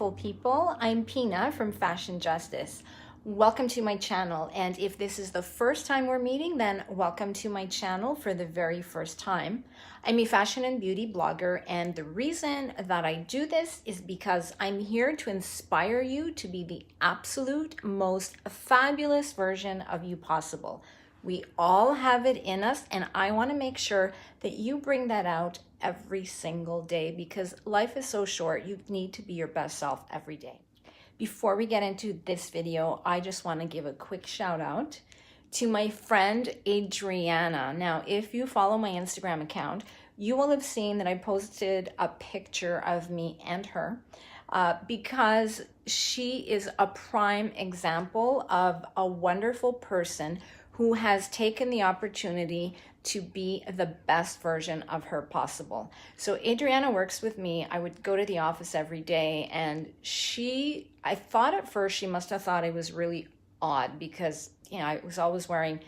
beautiful people. I'm Pina from FashionJustice. Welcome to my channel, and if this is the first time we're meeting, then welcome to my channel for the very first time. I'm a fashion and beauty blogger, and the reason that I do this is because I'm here to inspire you to be the absolute most fabulous version of you possible. We all have it in us, and I want to make sure that you bring that out every single day because life is so short. You need to be your best self every day. Before we get into this video, I just want to give a quick shout out to my friend Adriana. Now, if you follow my Instagram account, you will have seen that I posted a picture of me and her because she is a prime example of a wonderful person who has taken the opportunity to be the best version of her possible. So Adriana works with me. I would go to the office every day, and I thought at first she must have thought I was really odd because, you know, I was always wearing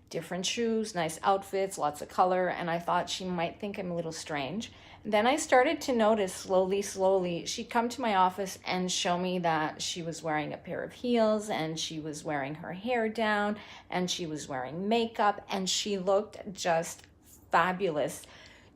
different shoes, nice outfits, lots of color, and I thought she might think I'm a little strange. Then I started to notice slowly, she'd come to my office and show me that she was wearing a pair of heels and she was wearing her hair down and she was wearing makeup and she looked just fabulous,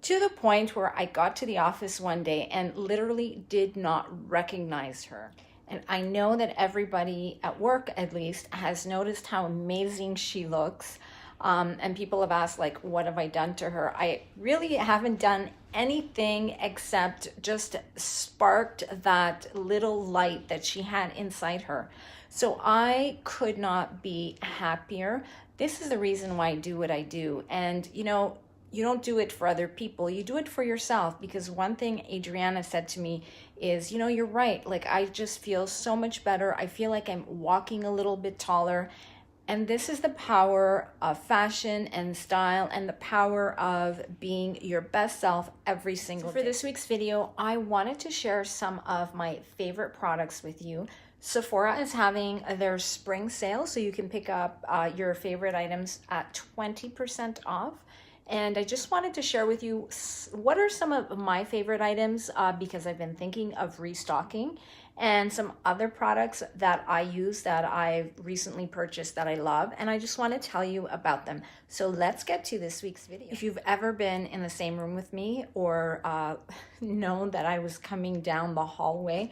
to the point where I got to the office one day and literally did not recognize her. And I know that everybody at work, at least, has noticed how amazing she looks. And people have asked, like, what have I done to her? I really haven't done anything except just sparked that little light that she had inside her. So I could not be happier. This is the reason why I do what I do. And, you know, you don't do it for other people. You do it for yourself, because one thing Adriana said to me is, you know, you're right. Like, I just feel so much better. I feel like I'm walking a little bit taller. And this is the power of fashion and style and the power of being your best self every single day. For this week's video, I wanted to share some of my favorite products with you. Sephora is having their spring sale, so you can pick up your favorite items at 20% off. And I just wanted to share with you what are some of my favorite items because I've been thinking of restocking, and some other products that I use that I've recently purchased that I love, and I just want to tell you about them. So let's get to this week's video. If you've ever been in the same room with me or known that I was coming down the hallway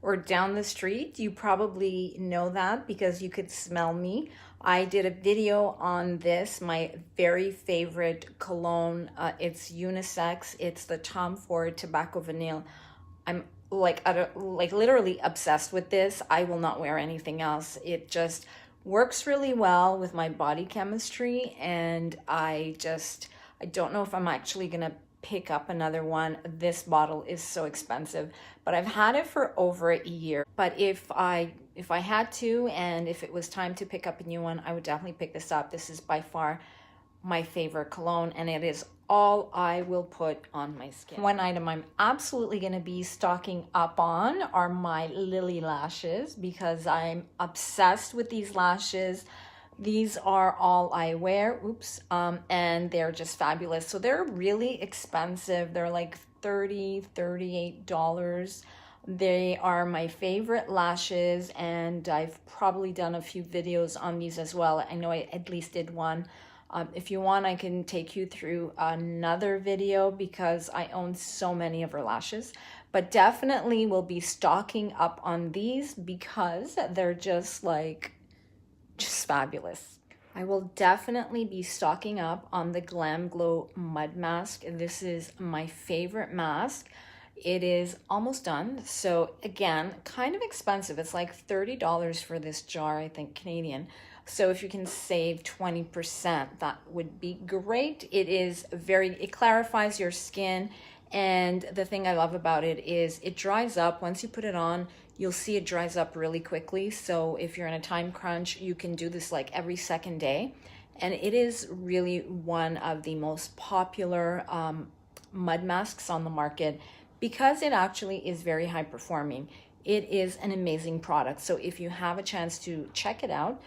or down the street, you probably know that because you could smell me. I did a video on this, my very favorite cologne. It's unisex. It's the Tom Ford Tobacco Vanille. I'm like literally obsessed with this. I will not wear anything else. It just works really well with my body chemistry, and I don't know if I'm actually gonna pick up another one. This bottle is so expensive, but I've had it for over a year. But if I had to, and if it was time to pick up a new one, I would definitely pick this up. This is by far my favorite cologne, and it is all I will put on my skin. One item I'm absolutely going to be stocking up on are my LILLY lashes because I'm obsessed with these lashes. These are all I wear, and they're just fabulous. So they're really expensive. They're like $30, $38. They are my favorite lashes, and I've probably done a few videos on these as well. I know I at least did one. If you want, I can take you through another video because I own so many of her lashes. But definitely will be stocking up on these because they're just fabulous. I will definitely be stocking up on the Glam Glow Mud Mask. This is my favorite mask. It is almost done. So again, kind of expensive. It's like $30 for this jar, I think, Canadian. So if you can save 20%, that would be great. It clarifies your skin. And the thing I love about it is it dries up. Once you put it on, you'll see it dries up really quickly. So if you're in a time crunch, you can do this like every second day. And it is really one of the most popular mud masks on the market because it actually is very high performing. It is an amazing product. So if you have a chance to check it out,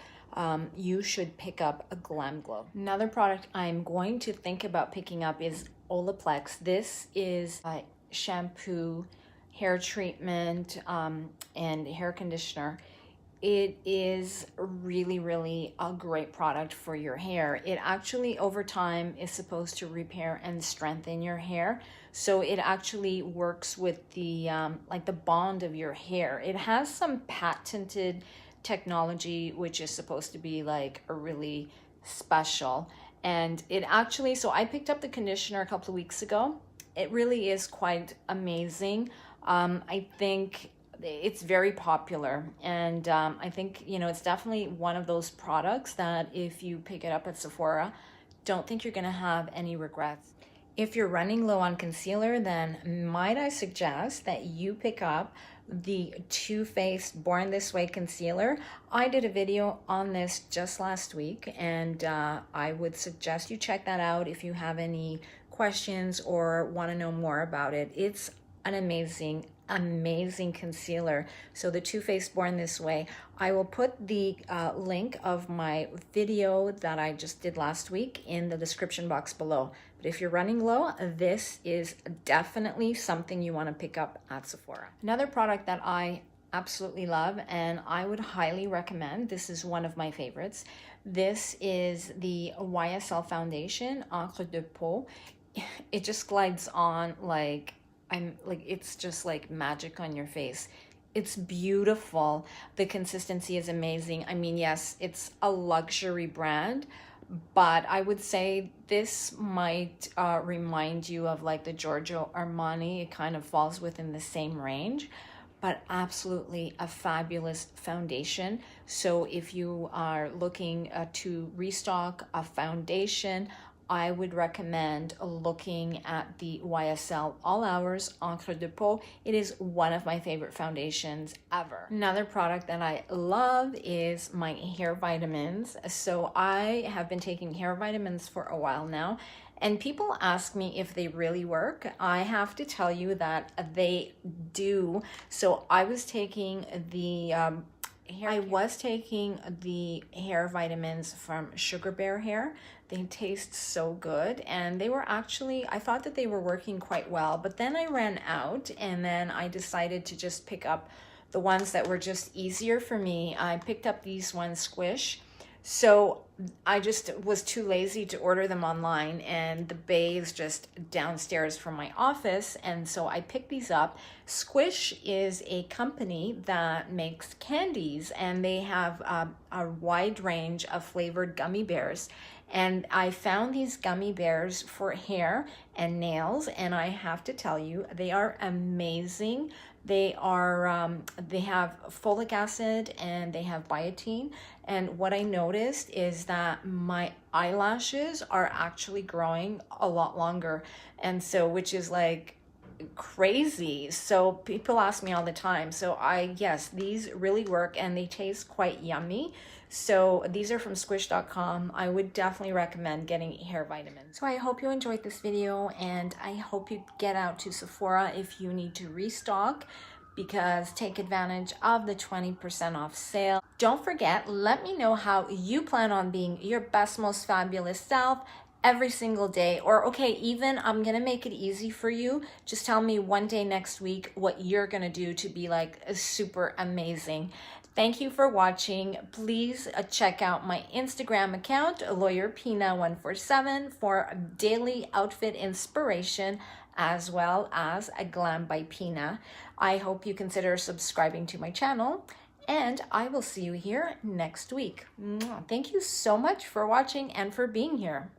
you should pick up a Glam Glow. Another product I'm going to think about picking up is OLAPLEX. This is a shampoo hair treatment and hair conditioner, it is really, really a great product for your hair. It actually over time is supposed to repair and strengthen your hair. So it actually works with the like the bond of your hair. It has some patented technology which is supposed to be like a really special. And it actually, so I picked up the conditioner a couple of weeks ago. It really is quite amazing. I think it's very popular, and I think, you know, it's definitely one of those products that if you pick it up at Sephora, don't think you're gonna have any regrets. If you're running low on concealer, then might I suggest that you pick up the Too Faced Born This Way concealer. I did a video on this just last week, and I would suggest you check that out if you have any questions or want to know more about it. It's an amazing concealer. So the Too Faced Born This Way, I will put the link of my video that I just did last week in the description box below. But if you're running low, this is definitely something you want to pick up at Sephora. Another product that I absolutely love and I would highly recommend, this is one of my favorites, this is the YSL foundation Encre de Peau. It just glides on like it's just like magic on your face. It's beautiful. The consistency is amazing. I mean, yes, it's a luxury brand, but I would say this might remind you of like the Giorgio Armani. It kind of falls within the same range, but absolutely a fabulous foundation. So if you are looking to restock a foundation, I would recommend looking at the YSL All Hours Encre de Peau. It is one of my favorite foundations ever. Another product that I love is my hair vitamins. So I have been taking hair vitamins for a while now, and people ask me if they really work. I have to tell you that they do. So I was taking the hair vitamins from Sugar Bear Hair. They taste so good, and they were actually, I thought that they were working quite well, but then I ran out, and then I decided to just pick up the ones that were just easier for me. I picked up these ones, Squish. So I just was too lazy to order them online, and the bay is just downstairs from my office, and so I picked these up. Squish is a company that makes candies, and they have a wide range of flavored gummy bears. And I found these gummy bears for hair and nails, and I have to tell you, they are amazing. They are, they have folic acid and they have biotin. And what I noticed is that my eyelashes are actually growing a lot longer. And so, which is like crazy. So people ask me all the time. So yes, these really work and they taste quite yummy. So these are from squish.com. I would definitely recommend getting hair vitamins. So I hope you enjoyed this video, and I hope you get out to Sephora if you need to restock, because take advantage of the 20% off sale. Don't forget, let me know how you plan on being your best, most fabulous self every single day. Or okay, even I'm gonna make it easy for you. Just tell me one day next week what you're gonna do to be like super amazing. Thank you for watching. Please check out my Instagram account, Lawyer Pina 147, for daily outfit inspiration, as well as a Glam by Pina. I hope you consider subscribing to my channel, and I will see you here next week. Thank you so much for watching and for being here.